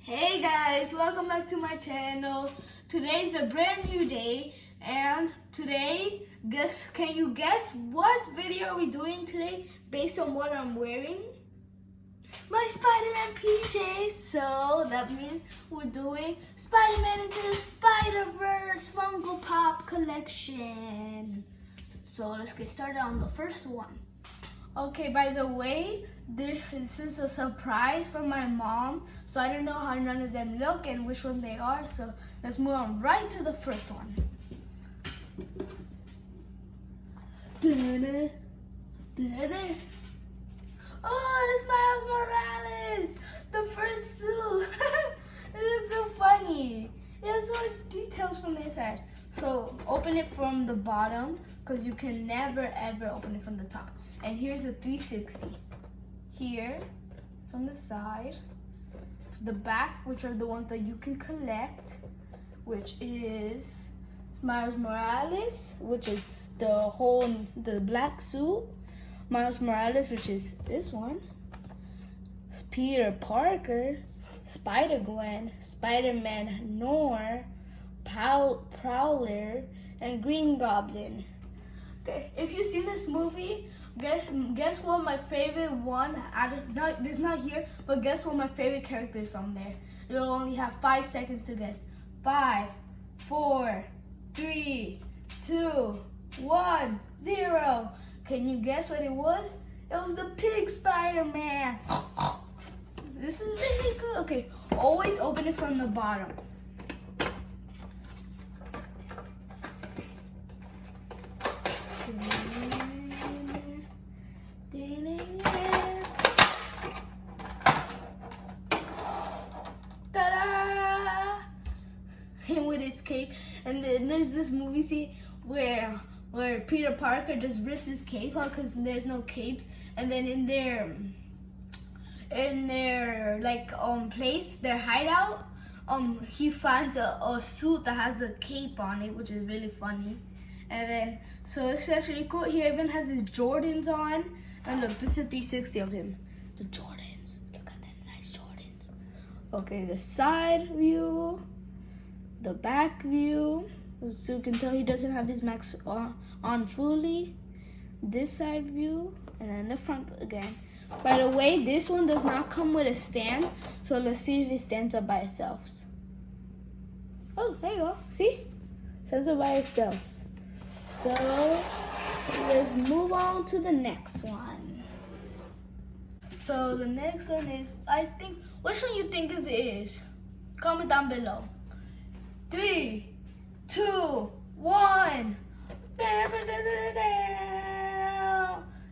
Hey guys, welcome back to my channel. Today's a brand new day, and today, can you guess what video are we doing today based on what I'm wearing? My Spiderman PJs. So that means we're doing Spiderman into the Spider-Verse Funko Pop collection. So let's get started on the first one. Okay, by the way, this is a surprise from my mom, so I don't know how none of them look and which one they are, so let's move on right to the first one. Da-da, da-da. Oh, it's Miles Morales, the first suit. It looks so funny. It has so much details from the inside. So open it from the bottom, because you can never ever open it from the top. And here's the 360. Here, from the side, the back, which are the ones that you can collect, which is Miles Morales, which is the black suit. Miles Morales, which is this one. Peter Parker, SpiderGwen, Spiderman Noir, Prowler, and Green Goblin. Okay, if you've seen this movie, guess what my favorite one, it's not here, but guess what my favorite character is from there. You'll only have 5 seconds to guess. 5, 4, 3, 2, 1, 0. Can you guess what it was? It was the pig Spider-Man. This is really good. Okay, always open it from the bottom. Ta-da! Him with his cape, and then there's this movie scene where Peter Parker just rips his cape out because there's no capes, and then in their place, their hideout, he finds a suit that has a cape on it, which is really funny. And then, so it's actually cool. He even has his Jordans on. And look, this is a 360 of him. The Jordans. Look at them nice Jordans. Okay, the side view. The back view. So you can tell he doesn't have his mask on fully. This side view. And then the front again. By the way, this one does not come with a stand. So let's see if it stands up by itself. Oh, there you go. See? Stands up by itself. So let's move on to the next one. So the next one is, which one you think it is? Comment down below. 3, 2, 1.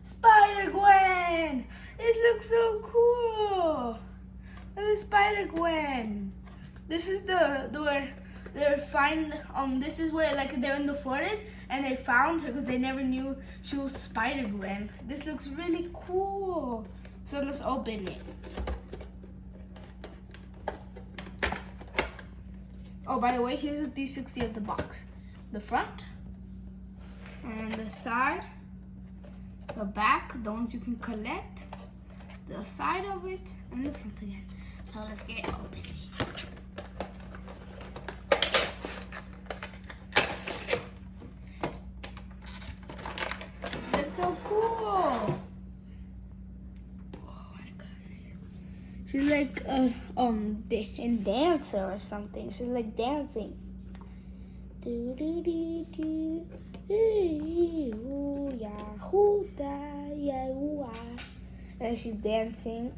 SpiderGwen. It looks so cool. Look at SpiderGwen. This is this is where they're in the forest and they found her because they never knew she was SpiderGwen. This looks really cool. So let's open it. Oh, by the way, here's the 360 of the box. The front and the side, the back, the ones you can collect, the side of it, and the front again. So let's get open. So cool. Oh my god. She's like a dancer or something. She's like dancing. Do do do do. Ooh yeah, hoo da yeah ooh ah. And she's dancing.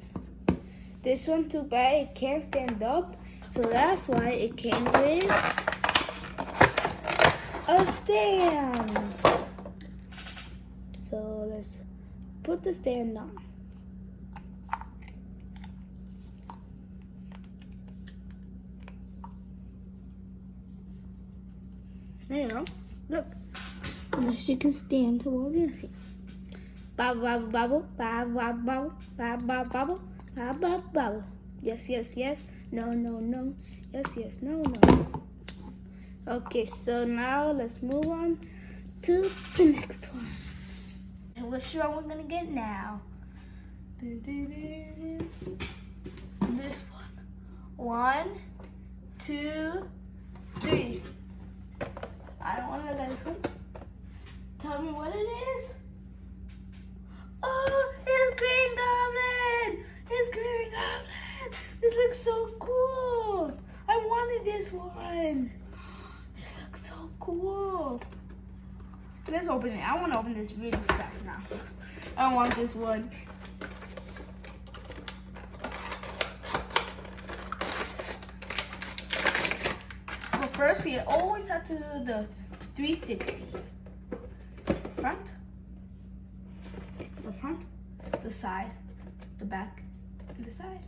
This one too bad it can't stand up, so that's why it came with a stand. So let's put the stand on. There you go. Look. Unless you can stand to what we're gonna see. Bubble, bubble, bubble, bubble, bubble, bubble, bubble, bubble, bubble. Yes, yes, yes. No, no, no. Yes, yes, no, no. Okay, so now let's move on to the next one. And which one we're gonna get now? This one. 1, 2, 3. I don't want to let this one. Tell me what it is. Oh, it's Green Goblin! It's Green Goblin! This looks so cool! I wanted this one! This looks so cool! Let's open it. I want to open this really fast now. I want this one. But first, we always have to do the 360. Front. The front, the side, the back, and the side,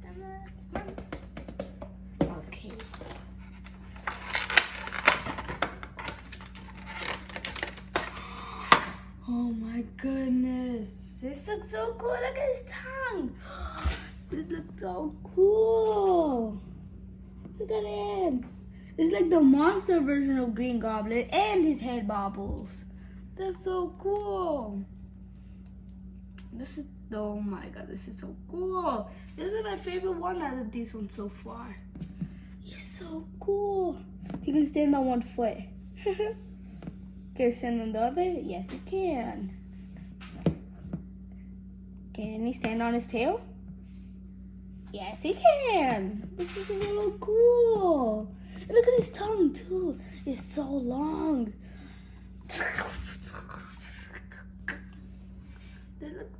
and the front. Okay. Oh my goodness. This looks so cool. Look at his tongue. This looks so cool. Look at him. It's like the monster version of Green Goblin and his head bobbles. That's so cool. This is, oh my god, this is so cool. This is my favorite one out of these ones so far. It's so cool. He can stand on one foot. Can he stand on the other? Yes, he can. Can he stand on his tail? Yes, he can. This is so cool. And look at his tongue too. It's so long.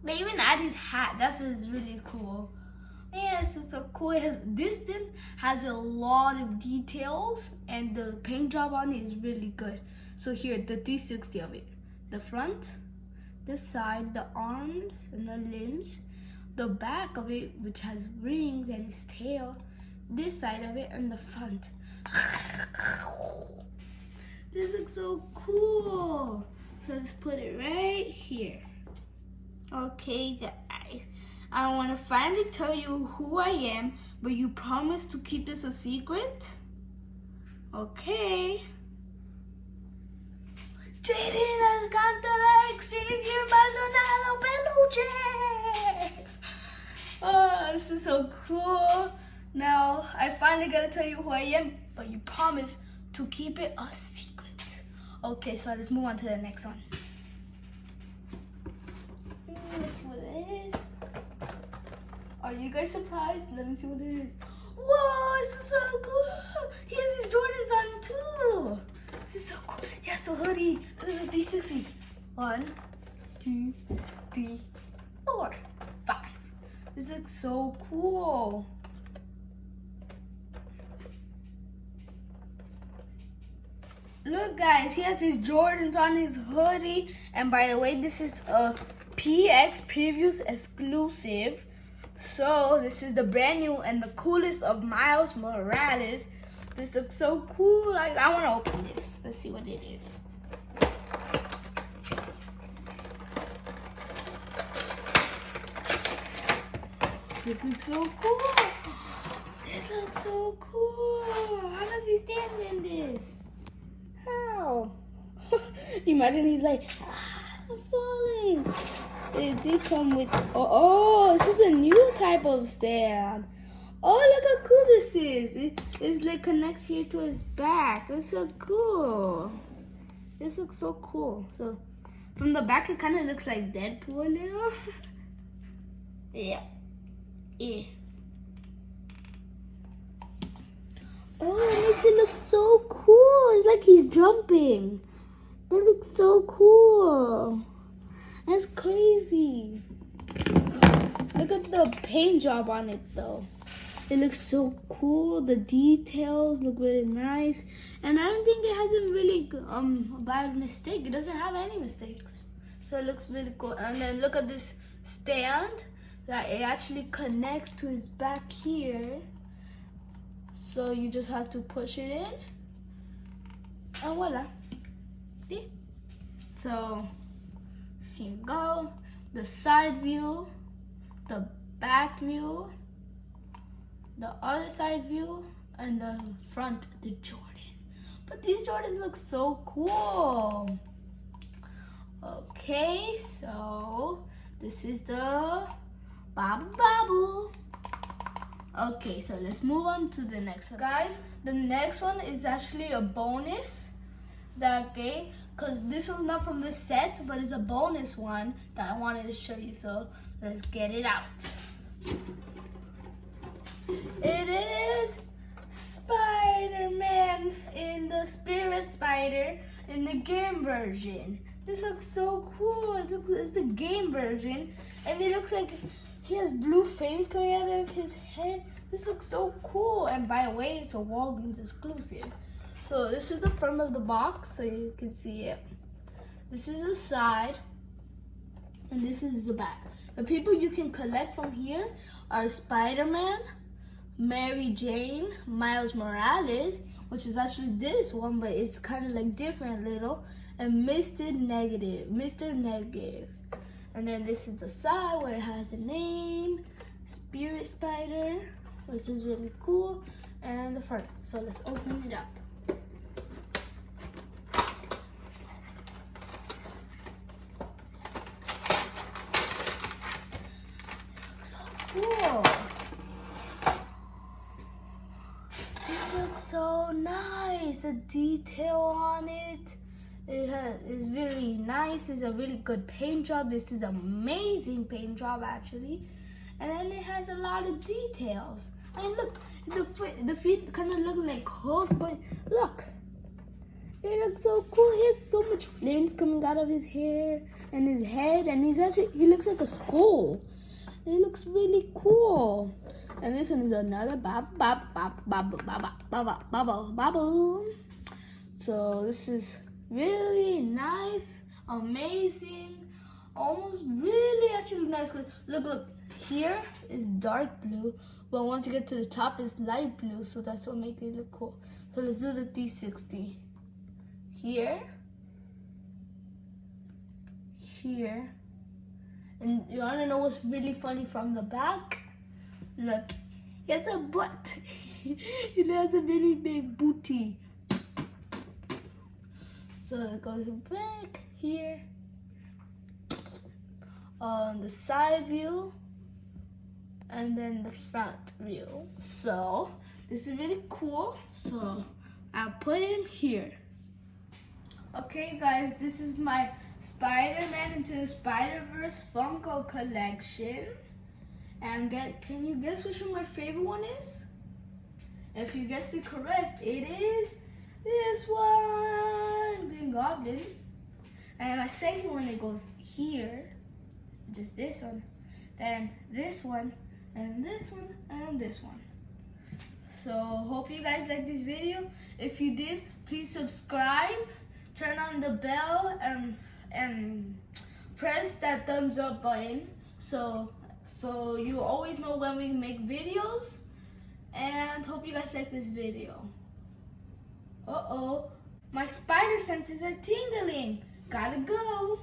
They even add his hat. That's what's really cool. Yeah, this is so cool. This thing has a lot of details, and the paint job on it is really good. So here, the 360 of it. The front, the side, the arms, and the limbs. The back of it, which has rings and his tail. This side of it, and the front. This looks so cool. So let's put it right here. Okay, guys. I want to finally tell you who I am, but you promise to keep this a secret? Okay. Jayden Alcantara, Xavier Maldonado Peluche! Oh, this is so cool. Now, I finally gotta tell you who I am, but you promise to keep it a secret. Okay, so let's move on to the next one. Let's see what it is. Are you guys surprised? Let me see what it is. Whoa, this is so cool. He has his Jordans on too. This is so cool. He has the hoodie. Look at the 360. 1, 2, 3, 4, 5. This looks so cool. Look, guys, he has his Jordans on his hoodie. And by the way, this is a PX Previews exclusive. So this is the brand new and the coolest of Miles Morales. This looks so cool. Like, I want to open this. Let's see what it is. This looks so cool. This looks so cool. How does he stand in this? How? Imagine he's like, I'm falling. It did come with, oh, this is a new type of stand. Oh, look how cool this is. It's like connects here to his back. That's so cool. This looks so cool. So from the back, it kind of looks like Deadpool a little. Yeah. Yeah. Oh, it makes it look so cool. It's like he's jumping. That looks so cool. That's crazy. Look at the paint job on it though. It looks so cool. The details look really nice. And I don't think it has a really bad mistake. It doesn't have any mistakes. So it looks really cool. And then look at this stand that it actually connects to his back here. So you just have to push it in. And voila. See? So here you go. The side view, the back view, the other side view, and the front, the Jordans. But these Jordans look so cool. Okay, so this is the Bobble Bobble. Okay, so let's move on to the next one. Guys, the next one is actually a bonus that because this one's not from the set, but it's a bonus one that I wanted to show you. So let's get it out. It is Spiderman in the Spirit Spider in the game version. This looks so cool. It's the game version, and it looks like he has blue flames coming out of his head. This looks so cool. And by the way, it's a Walgreens exclusive. So this is the front of the box, so you can see it. This is the side, and this is the back. The people you can collect from here are Spiderman, Mary Jane, Miles Morales, which is actually this one, but it's kind of like different little, and Mr. Negative. And then this is the side where it has the name, Spirit Spider, which is really cool, and the front. So let's open it up. This looks so cool. This looks so nice. The detail on it. It's really nice. It's a really good paint job. This is amazing paint job actually. And then it has a lot of details. I mean, look, the feet kind of look like hooks, but look. It looks so cool. He has so much flames coming out of his hair and his head, and he looks like a skull. It looks really cool. And this one is another bubble. So this is really nice, amazing, almost really actually nice. Look, here is dark blue, but once you get to the top, it's light blue, so that's what makes it look cool. So let's do the 360. Here, and you wanna know what's really funny from the back? Look, he has a butt. He has a really big booty. So it goes back here on the side view and then the front view. So this is really cool. So I'll put him here. Okay guys, this is my Spider-Man into the Spider-Verse Funko collection. And can you guess which one my favorite one is? If you guessed it correct, it is this one, Green Goblin. And my second one, it goes here, just this one, then this one, and this one, and this one. So hope you guys liked this video. If you did, please subscribe, turn on the bell, and press that thumbs up button so you always know when we make videos. And hope you guys like this video. Uh-oh, my spider senses are tingling. Gotta go.